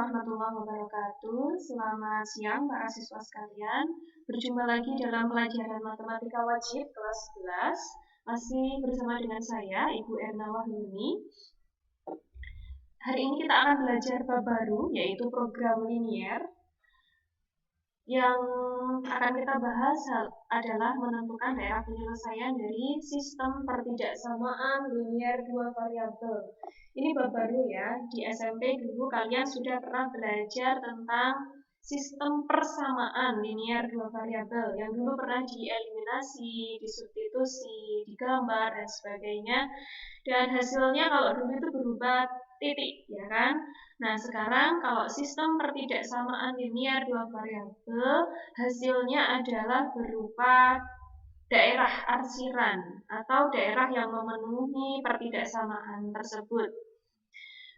warahmatullahi wabarakatuh. Selamat siang para siswa sekalian. Berjumpa lagi dalam pelajaran matematika wajib kelas 11. Masih bersama dengan saya, Ibu Erna Wahyuni. Hari ini kita akan belajar bab baru, yaitu program linier. Yang akan kita bahas adalah menentukan daerah penyelesaian dari sistem pertidaksamaan linier dua variabel. Ini bab baru ya, di SMP dulu kalian sudah pernah belajar tentang sistem persamaan linier dua variabel yang dulu pernah dieliminasi, disubstitusi, digambar, dan sebagainya. Dan hasilnya kalau dulu itu berupa titik, ya kan? Nah, sekarang kalau sistem pertidaksamaan linier dua variabel, hasilnya adalah berupa daerah arsiran atau daerah yang memenuhi pertidaksamaan tersebut.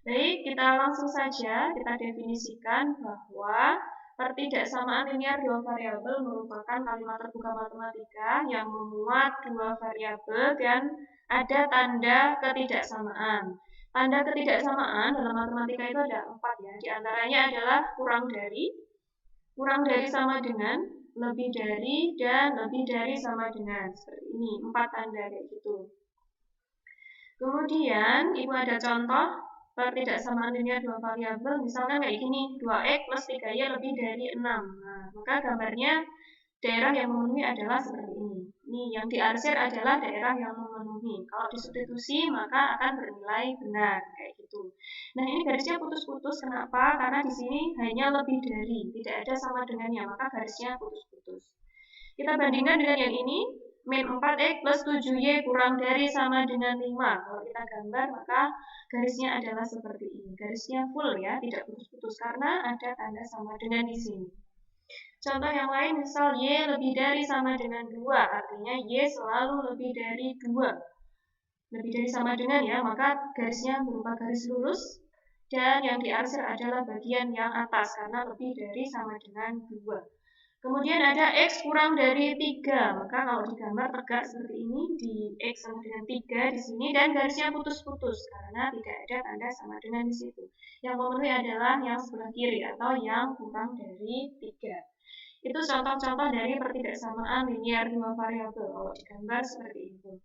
Baik, kita langsung saja kita definisikan bahwa pertidaksamaan linier dua variabel merupakan kalimat terbuka matematika yang memuat dua variabel dan ada tanda ketidaksamaan. Tanda ketidaksamaan dalam matematika itu ada 4 ya. Di antaranya adalah kurang dari sama dengan, lebih dari, dan lebih dari sama dengan. Seperti ini, 4 tanda kayak gitu. Kemudian, Ibu ada contoh pertidaksamaan linier dua variabel, misalkan kayak gini, 2x plus 3y lebih dari 6. Nah, maka gambarnya daerah yang memenuhi adalah seperti ini. Ini yang diarsir adalah daerah yang memenuhi. Kalau disubstitusi maka akan bernilai benar kayak gitu. Nah, ini garisnya putus-putus. Kenapa? Karena di sini hanya lebih dari, tidak ada sama dengannya, maka garisnya putus-putus. Kita bandingkan dengan yang ini, min 4x plus 7y kurang dari sama dengan 5. Kalau kita gambar maka garisnya adalah seperti ini. Garisnya full ya, tidak putus-putus karena ada tanda sama dengan di sini. Contoh yang lain, misal Y lebih dari sama dengan 2, artinya Y selalu lebih dari 2. Lebih dari sama dengan ya, maka garisnya berupa garis lurus, dan yang diarsir adalah bagian yang atas, karena lebih dari sama dengan 2. Kemudian ada X kurang dari 3, maka kalau digambar tegak seperti ini, di X sama dengan 3 di sini, dan garisnya putus-putus, karena tidak ada tanda sama dengan di situ. Yang memenuhi adalah yang sebelah kiri, atau yang kurang dari 3. Itu contoh-contoh dari pertidaksamaan linier dua variabel kalau digambar seperti itu.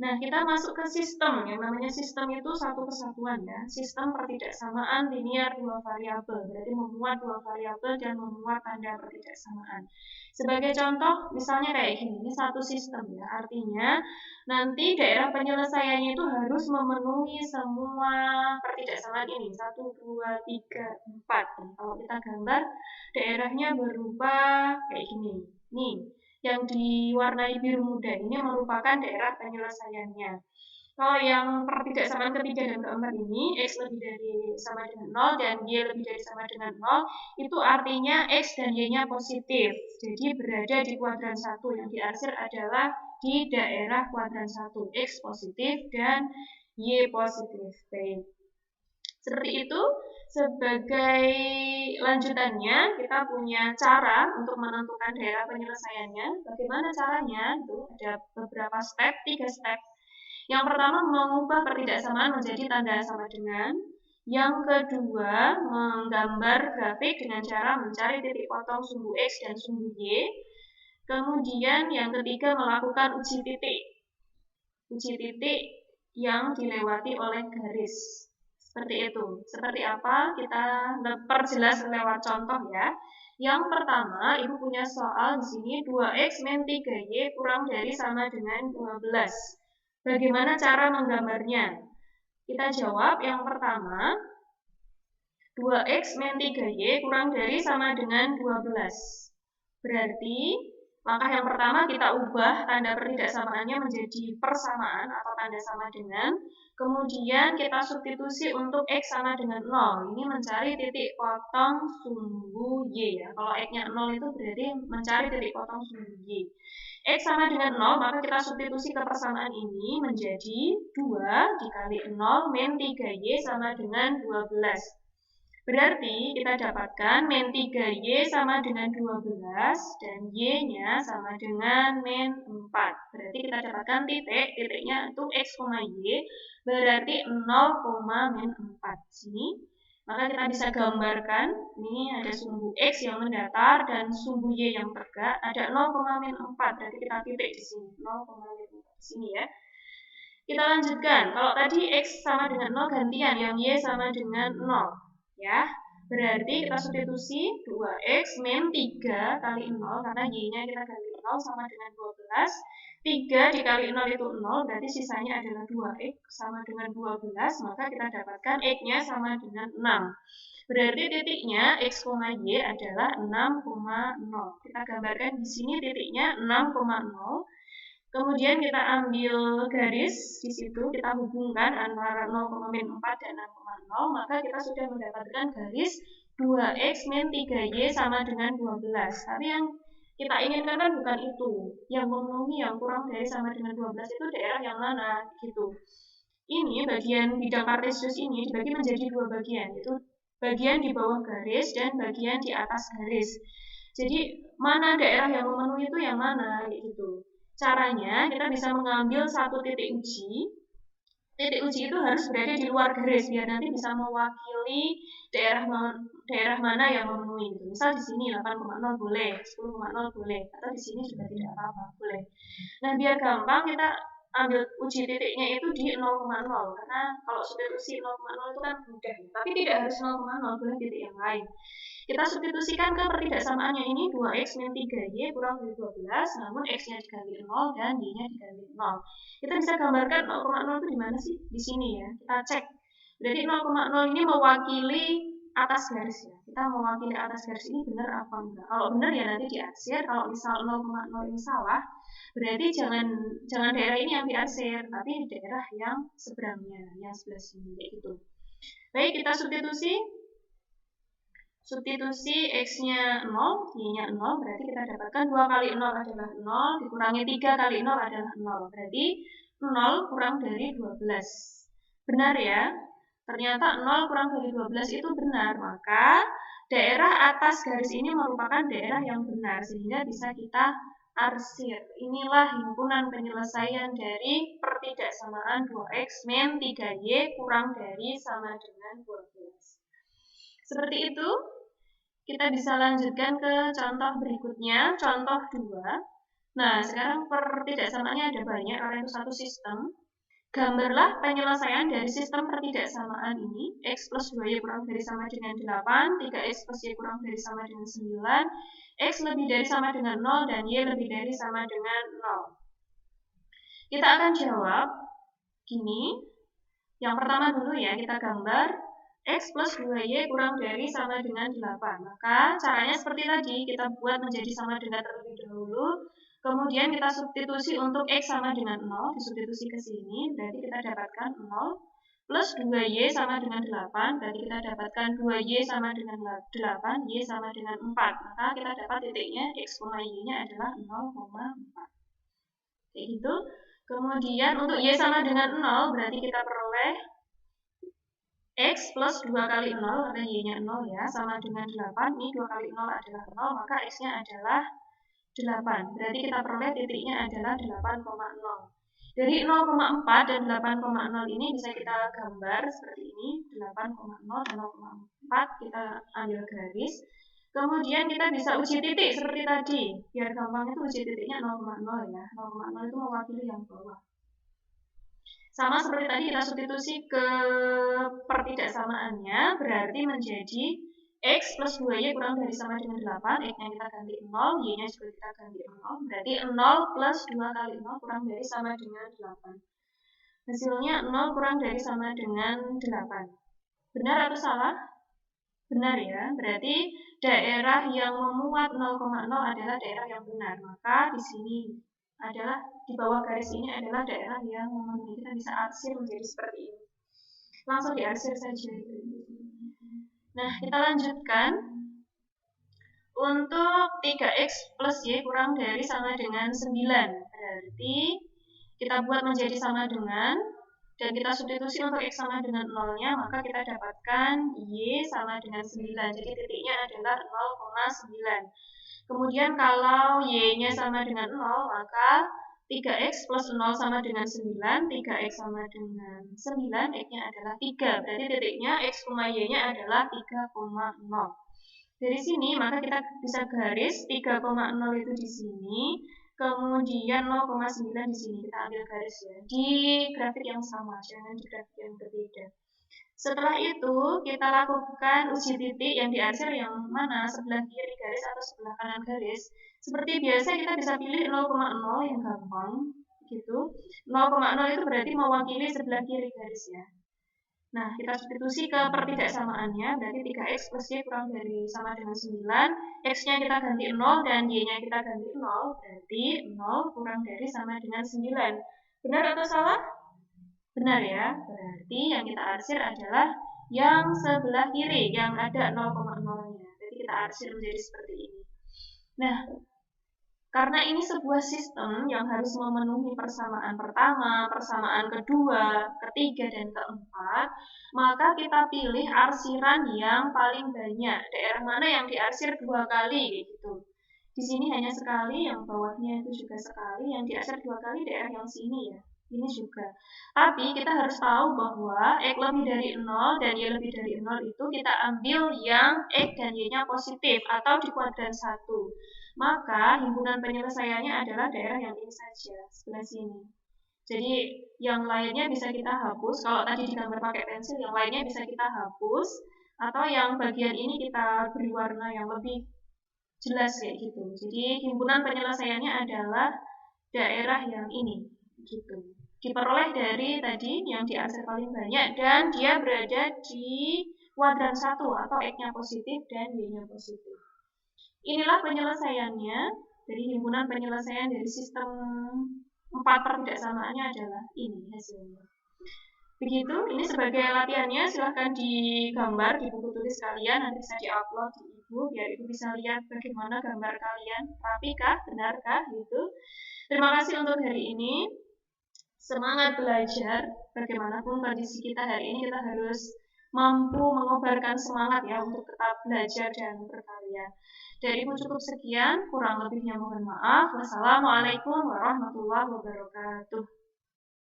Nah, kita masuk ke sistem. Yang namanya sistem itu satu kesatuan ya. Sistem pertidaksamaan linier dua variabel, berarti memuat dua variabel dan memuat tanda pertidaksamaan. Sebagai contoh, misalnya kayak gini, ini satu sistem ya. Artinya nanti daerah penyelesaiannya itu harus memenuhi semua pertidaksamaan ini. 1, 2, 3, 4. Kalau kita gambar, daerahnya berupa kayak gini. Nih, yang diwarnai biru muda ini merupakan daerah penyelesaiannya. Kalau yang pertidaksamaan ketiga dan keempat ini, X lebih dari sama dengan 0 dan Y lebih dari sama dengan 0, itu artinya X dan Y-nya positif. Jadi berada di kuadran 1, yang diarsir adalah di daerah kuadran 1, X positif dan Y positif. Baik. Seperti itu, sebagai lanjutannya, kita punya cara untuk menentukan daerah penyelesaiannya. Bagaimana caranya? Itu ada beberapa step, 3 step. Yang pertama, mengubah pertidaksamaan menjadi tanda sama dengan. Yang kedua, menggambar grafik dengan cara mencari titik potong sumbu X dan sumbu Y. Kemudian yang ketiga, melakukan uji titik. Uji titik yang dilewati oleh garis. Seperti itu. Seperti apa? Kita perjelas lewat contoh ya. Yang pertama, Ibu punya soal di sini 2x min 3y kurang dari sama dengan 12. Bagaimana cara menggambarnya? Kita jawab yang pertama, 2x min 3y kurang dari sama dengan 12. Berarti langkah yang pertama kita ubah tanda pertidaksamaannya menjadi persamaan atau tanda sama dengan. Kemudian kita substitusi untuk X sama dengan 0. Ini mencari titik potong sumbu Y ya. Kalau X-nya 0 itu berarti mencari titik potong sumbu Y. X sama dengan 0, maka kita substitusi ke persamaan ini menjadi 2 dikali 0 min 3Y sama dengan 12. Berarti kita dapatkan min 3Y sama dengan 12 dan Y-nya sama dengan min 4. Berarti kita dapatkan titiknya itu X, Y, berarti 0, min 4. Sini. Maka kita bisa gambarkan, ini ada sumbu X yang mendatar dan sumbu Y yang tegak, ada 0,-4, berarti kita titik di sini, 0,-4 di sini ya. Kita lanjutkan, kalau tadi X sama dengan 0 gantian, yang Y sama dengan 0, ya. Berarti kita substitusi 2X min 3 kali 0, karena Y-nya kita ganti 0 sama dengan 12. 3 dikali 0 itu 0, berarti sisanya adalah 2X sama dengan 12, maka kita dapatkan X-nya sama dengan 6. Berarti titiknya X, Y adalah 6,0. Kita gambarkan di sini titiknya 6,0. Kemudian kita ambil garis di situ, kita hubungkan antara 0,-4 dan 6,0, maka kita sudah mendapatkan garis 2X min 3Y sama dengan 12. Tapi yang kita inginkan kan bukan itu. Yang memenuhi yang kurang dari sama dengan 12 itu daerah yang mana gitu. Ini bagian bidang kartesius ini dibagi menjadi dua bagian, yaitu bagian di bawah garis dan bagian di atas garis. Jadi mana daerah yang memenuhi itu yang mana gitu. Caranya kita bisa mengambil satu titik uji. Titik uji itu harus berada di luar garis biar nanti bisa mewakili daerah mana yang memenuhi. Misal di sini 8,0 boleh, 10,0 boleh, atau di sini juga tidak apa-apa boleh. Nah biar gampang kita ambil uji titiknya itu di 0,0 karena kalau substitusi 0,0 itu kan mudah, tapi tidak harus 0,0, boleh titik yang lain. Kita substitusikan ke pertidaksamaannya ini 2X min 3Y kurang dari 12, namun X-nya diganti 0 dan Y-nya diganti 0. Kita bisa gambarkan 0,0 itu di mana sih? Di sini ya. Kita cek. Berarti 0,0 ini mewakili atas garis ya. Kita mewakili atas garis ini benar apa enggak? Kalau benar ya nanti diarsir. Kalau misal 0,0 ini salah, berarti jangan daerah ini yang diarsir, tapi daerah yang seberangnya, yang sebelah sini kayak gitu. Baik, kita substitusi X-nya 0, Y-nya 0, berarti kita dapatkan 2 kali 0 adalah 0, dikurangi 3 kali 0 adalah 0. Berarti 0 kurang dari 12. Benar ya? Ternyata 0 kurang dari 12 itu benar, maka daerah atas garis ini merupakan daerah yang benar, sehingga bisa kita arsir. Inilah himpunan penyelesaian dari pertidaksamaan 2X min 3Y kurang dari sama dengan 12. Seperti itu. Kita bisa lanjutkan ke contoh berikutnya, contoh 2. Nah, sekarang pertidaksamaannya ada banyak karena itu satu sistem. Gambarlah penyelesaian dari sistem pertidaksamaan ini. X plus 2Y kurang dari sama dengan 8, 3X plus Y kurang dari sama dengan 9, X lebih dari sama dengan 0, dan Y lebih dari sama dengan 0. Kita akan jawab gini. Yang pertama dulu ya, kita gambar X plus 2Y kurang dari sama dengan 8. Maka caranya seperti tadi, kita buat menjadi sama dengan terlebih dahulu. Kemudian kita substitusi untuk X sama dengan 0, disubstitusi ke sini, berarti kita dapatkan 0. Plus 2Y sama dengan 8, berarti kita dapatkan 2Y sama dengan 8, Y sama dengan 4. Maka kita dapat titiknya X, Y-nya adalah 0,4. Kayak gitu. Kemudian untuk Y sama dengan 0, berarti kita peroleh X plus 2 kali 0, karena Y-nya 0 ya, sama dengan 8. Ini 2 kali 0 adalah 0, maka X-nya adalah 8. Berarti kita peroleh titiknya adalah 8,0. Dari 0,4 dan 8,0 ini bisa kita gambar seperti ini. 8,0 dan 0,4 kita ambil garis. Kemudian kita bisa uji titik seperti tadi. Biar gampang itu uji titiknya 0,0 ya. 0,0 itu mewakili yang bawah. Sama seperti tadi kita substitusi ke pertidaksamaannya, berarti menjadi X plus 2Y kurang dari sama dengan 8, X-nya kita ganti 0, Y-nya juga kita ganti 0, berarti 0 plus 2 kali 0 kurang dari sama dengan 8. Hasilnya 0 kurang dari sama dengan 8. Benar atau salah? Benar ya, berarti daerah yang memuat 0,0 adalah daerah yang benar, maka di sini adalah di bawah garis ini adalah daerah yang memenuhi. Kita bisa arsir menjadi seperti ini. Langsung diarsir saja. Nah, kita lanjutkan. Untuk 3X plus Y kurang dari sama dengan 9. Berarti kita buat menjadi sama dengan, dan kita substitusi untuk X sama dengan 0-nya, maka kita dapatkan Y sama dengan 9. Jadi titiknya adalah 0,9. Kemudian kalau Y-nya sama dengan 0, maka 3x plus 0 sama dengan 9, 3x sama dengan 9, x-nya adalah 3. Berarti titiknya x, y-nya adalah 3,0. Dari sini maka kita bisa garis 3,0 itu di sini, kemudian 0,9 di sini. Kita ambil garis ya, di grafik yang sama, jangan di grafik yang berbeda. Setelah itu, kita lakukan uji titik yang diarsir yang mana, sebelah kiri garis atau sebelah kanan garis. Seperti biasa kita bisa pilih 0,0 yang gampang, gitu. 0,0 itu berarti mewakili sebelah kiri garis ya. Nah, kita substitusi ke pertidaksamaannya, berarti 3x plus y kurang dari sama dengan 9, x-nya kita ganti 0 dan y-nya kita ganti 0, berarti 0 kurang dari sama dengan 9. Benar atau salah? Benar ya, berarti yang kita arsir adalah yang sebelah kiri, yang ada 0,0-nya. Jadi kita arsir menjadi seperti ini. Nah, karena ini sebuah sistem yang harus memenuhi persamaan pertama, persamaan kedua, ketiga, dan keempat, maka kita pilih arsiran yang paling banyak. Daerah mana yang diarsir 2 kali, gitu. Di sini hanya sekali, yang bawahnya itu juga sekali, yang diarsir 2 kali daerah yang sini ya. Ini juga. Tapi kita harus tahu bahwa X lebih dari 0 dan Y lebih dari 0 itu kita ambil yang X dan Y-nya positif atau di kuadran 1. Maka himpunan penyelesaiannya adalah daerah yang ini saja, sebelah sini. Jadi yang lainnya bisa kita hapus, kalau tadi digambar pakai pensil, yang lainnya bisa kita hapus, atau yang bagian ini kita beri warna yang lebih jelas kayak gitu. Jadi himpunan penyelesaiannya adalah daerah yang ini, gitu. Diperoleh dari tadi yang diarsir paling banyak dan dia berada di kuadran 1 atau X-nya positif dan Y-nya positif. Inilah penyelesaiannya dari himpunan penyelesaian dari sistem 4 pertidaksamaannya adalah ini hasilnya. Begitu, ini sebagai latihannya silahkan digambar di buku tulis kalian, nanti bisa diupload di ibu biar ibu bisa lihat bagaimana gambar kalian, rapikah, benarkah gitu. Terima kasih untuk hari ini. Semangat belajar, bagaimanapun kondisi kita hari ini, kita harus mampu mengobarkan semangat ya untuk tetap belajar dan berkarya. Dariku cukup sekian, kurang lebihnya mohon maaf. Wassalamualaikum warahmatullahi wabarakatuh.